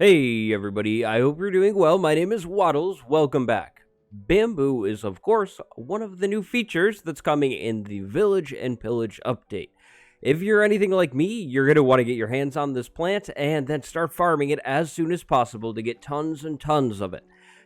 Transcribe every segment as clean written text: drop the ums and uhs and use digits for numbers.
Hey everybody, I hope you're doing well. My name is Waddles. Welcome back. Bamboo is, of course, one of the new features that's coming in the Village and Pillage update. If you're anything like me, you're going to want to get your hands on this plant and then start farming it as soon as possible to get tons and tons of it.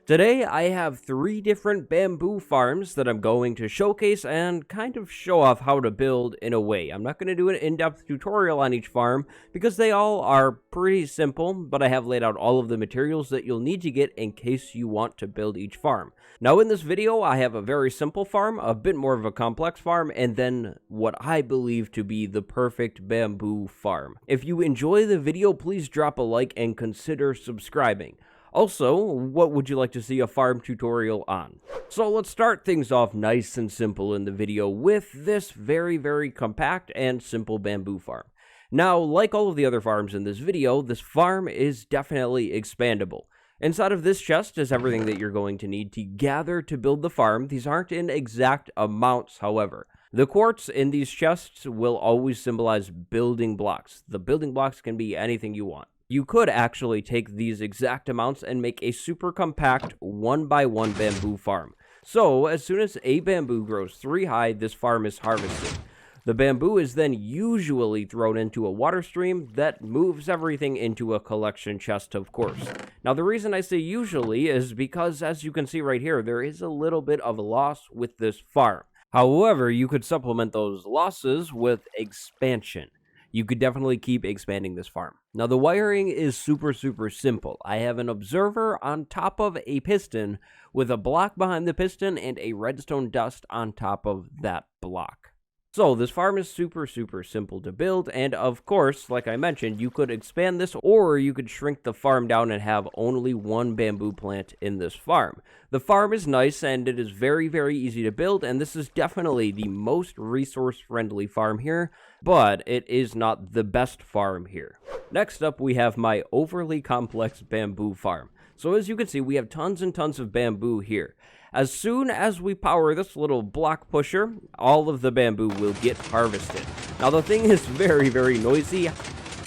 Today, I have 3 different bamboo farms that I'm going to showcase and kind of show off how to build in a way. I'm not going to do an in-depth tutorial on each farm because they all are pretty simple, but I have laid out all of the materials that you'll need to get in case you want to build each farm. Now in this video, I have a very simple farm, a bit more of a complex farm, and then what I believe to be the perfect bamboo farm. If you enjoy the video, please drop a like and consider subscribing. Also, what would you like to see a farm tutorial on? So let's start things off nice and simple in the video with this very compact and simple bamboo farm. Now, like all of the other farms in this video, this farm is definitely expandable. Inside of this chest is everything that you're going to need to gather to build the farm. These aren't in exact amounts, however. The quartz in these chests will always symbolize building blocks. The building blocks can be anything you want. You could actually take these exact amounts and make a super compact 1x1 bamboo farm. So, as soon as a bamboo grows 3 high, this farm is harvested. The bamboo is then usually thrown into a water stream that moves everything into a collection chest, of course. Now, the reason I say usually is because, as you can see right here, there is a little bit of a loss with this farm. However, you could supplement those losses with expansion. You could definitely keep expanding this farm. Now, the wiring is super simple. I have an observer on top of a piston with a block behind the piston and a redstone dust on top of that block. So this farm is super simple to build, and of course, like I mentioned, you could expand this or you could shrink the farm down and have only 1 bamboo plant in this farm. The farm is nice and it is very easy to build, and this is definitely the most resource-friendly farm here, but it is not the best farm here. Next up, we have my overly complex bamboo farm. So as you can see, we have tons and tons of bamboo here. As soon as we power this little block pusher, all of the bamboo will get harvested. Now the thing is very noisy.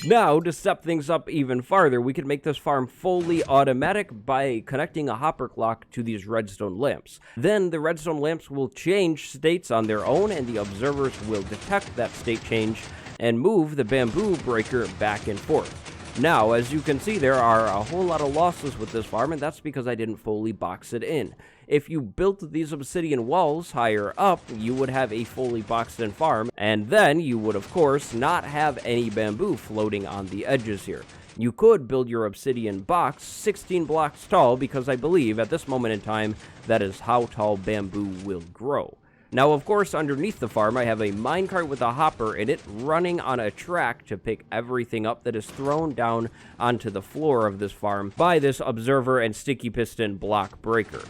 Now, to step things up even farther, we can make this farm fully automatic by connecting a hopper clock to these redstone lamps. Then the redstone lamps will change states on their own, and the observers will detect that state change and move the bamboo breaker back and forth. Now, as you can see, there are a whole lot of losses with this farm, and that's because I didn't fully box it in. If you built these obsidian walls higher up, you would have a fully boxed in farm, and then you would, of course, not have any bamboo floating on the edges here. You could build your obsidian box 16 blocks tall, because I believe at this moment in time, that is how tall bamboo will grow. Now, of course, underneath the farm, I have a minecart with a hopper in it running on a track to pick everything up that is thrown down onto the floor of this farm by this observer and sticky piston block breaker.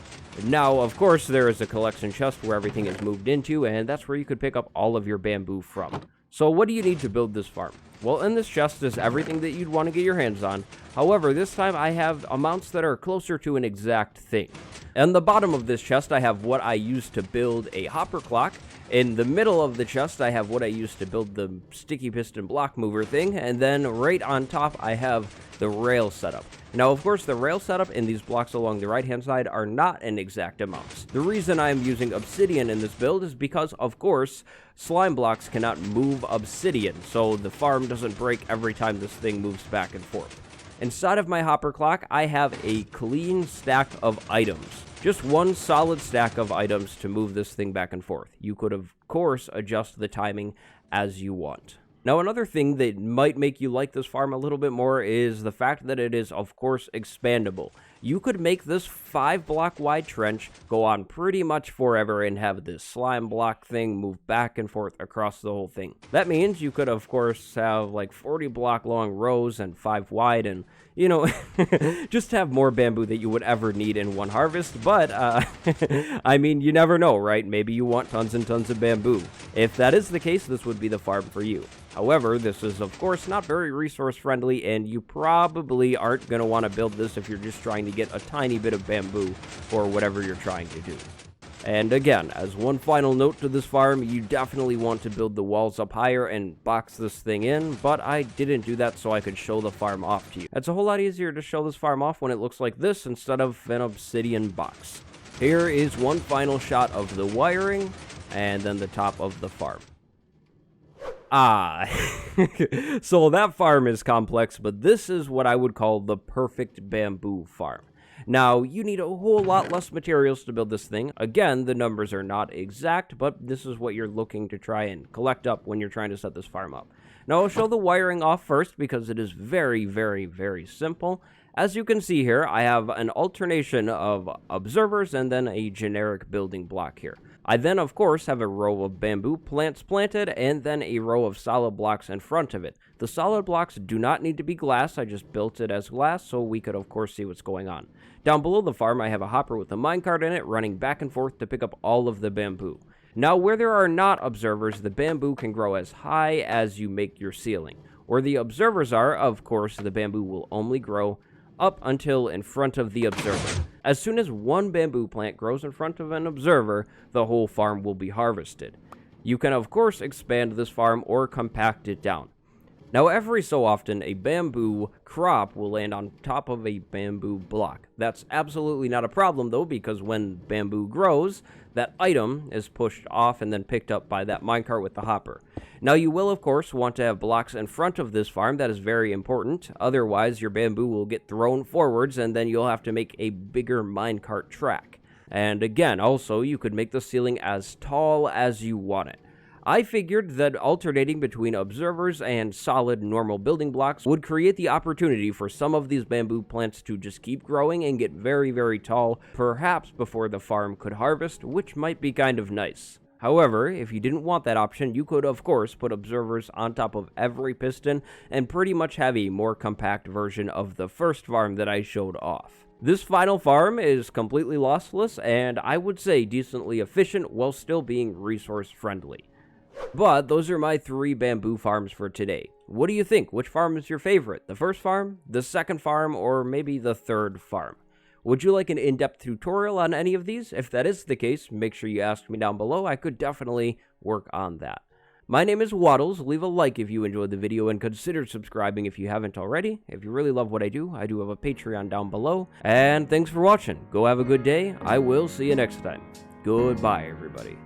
Now, of course, there is a collection chest where everything is moved into, and that's where you could pick up all of your bamboo from. So what do you need to build this farm? Well, in this chest is everything that you'd want to get your hands on. However, this time I have amounts that are closer to an exact thing. In the bottom of this chest, I have what I used to build a hopper clock. In the middle of the chest, I have what I used to build the sticky piston block mover thing. And then right on top, I have the rail setup. Now, of course, the rail setup in these blocks along the right-hand side are not in exact amounts. The reason I'm using obsidian in this build is because, of course, slime blocks cannot move obsidian, so the farm doesn't break every time this thing moves back and forth. Inside of my hopper clock, I have a clean stack of items. Just one solid stack of items to move this thing back and forth. You could, of course, adjust the timing as you want. Now, another thing that might make you like this farm a little bit more is the fact that it is, of course, expandable. You could make this 5-block wide trench go on pretty much forever and have this slime block thing move back and forth across the whole thing. That means you could, of course, have like 40-block long rows and 5 wide and, you know, just have more bamboo that you would ever need in one harvest. But, I mean, you never know, right? Maybe you want tons and tons of bamboo. If that is the case, this would be the farm for you. However, this is, of course, not very resource-friendly, and you probably aren't going to want to build this if you're just trying to get a tiny bit of bamboo for whatever you're trying to do. And again, as one final note to this farm, you definitely want to build the walls up higher and box this thing in, but I didn't do that so I could show the farm off to you. It's a whole lot easier to show this farm off when it looks like this instead of an obsidian box. Here is one final shot of the wiring, and then the top of the farm. So that farm is complex, but this is what I would call the perfect bamboo farm. Now, you need a whole lot less materials to build this thing. Again, the numbers are not exact, but this is what you're looking to try and collect up when you're trying to set this farm up. Now, I'll show the wiring off first because it is very, very, very simple. As you can see here, I have an alternation of observers and then a generic building block here. I then, of course, have a row of bamboo plants planted and then a row of solid blocks in front of it. The solid blocks do not need to be glass. I just built it as glass so we could, of course, see what's going on. Down below the farm, I have a hopper with a minecart in it running back and forth to pick up all of the bamboo. Now, where there are not observers, the bamboo can grow as high as you make your ceiling. Where the observers are, of course, the bamboo will only grow up until in front of the observer. As soon as one bamboo plant grows in front of an observer, the whole farm will be harvested. You can, of course, expand this farm or compact it down. Now, every so often, a bamboo crop will land on top of a bamboo block. That's absolutely not a problem, though, because when bamboo grows, that item is pushed off and then picked up by that minecart with the hopper. Now, you will, of course, want to have blocks in front of this farm. That is very important. Otherwise, your bamboo will get thrown forwards, and then you'll have to make a bigger minecart track. And again, also, you could make the ceiling as tall as you want it. I figured that alternating between observers and solid normal building blocks would create the opportunity for some of these bamboo plants to just keep growing and get very, very tall, perhaps before the farm could harvest, which might be kind of nice. However, if you didn't want that option, you could, of course, put observers on top of every piston and pretty much have a more compact version of the first farm that I showed off. This final farm is completely lossless and I would say decently efficient while still being resource friendly. But those are my 3 bamboo farms for today. What do you think? Which farm is your favorite? The first farm, the second farm, or maybe the third farm? Would you like an in-depth tutorial on any of these? If that is the case, make sure you ask me down below. I could definitely work on that. My name is Waddles. Leave a like if you enjoyed the video and consider subscribing if you haven't already. If you really love what I do have a Patreon down below. And thanks for watching. Go have a good day. I will see you next time. Goodbye, everybody.